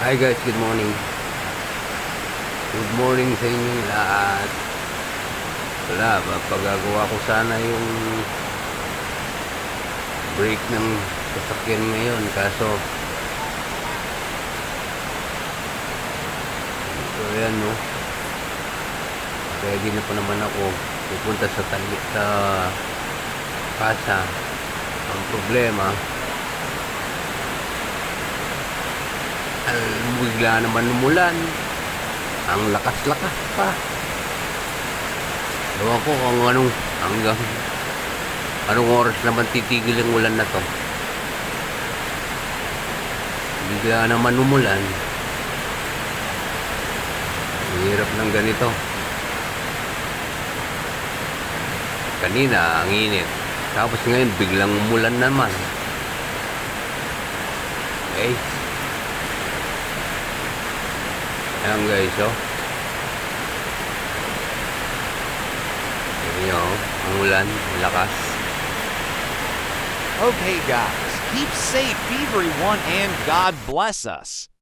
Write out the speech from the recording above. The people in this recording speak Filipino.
Hi guys, good morning. Good morning sa inyong lahat. Wala, pagagawa ko sana yung brake ng sasakyan ngayon. Kaso, so yan no. Ready na pa naman ako pupunta sa kasa. Ang problema, bigla naman umulan. Ang lakas-lakas pa. Ewan ko kung anong oras naman titigil ang ulan na to. Bigla naman umulan. Hirap ng ganito. Kanina ang init. Tapos ngayon biglang umulan naman. Okay. Ayan guys, oh. Ayan nyo, ang ulan, lakas. Okay, guys, keep safe, everyone, and God bless us.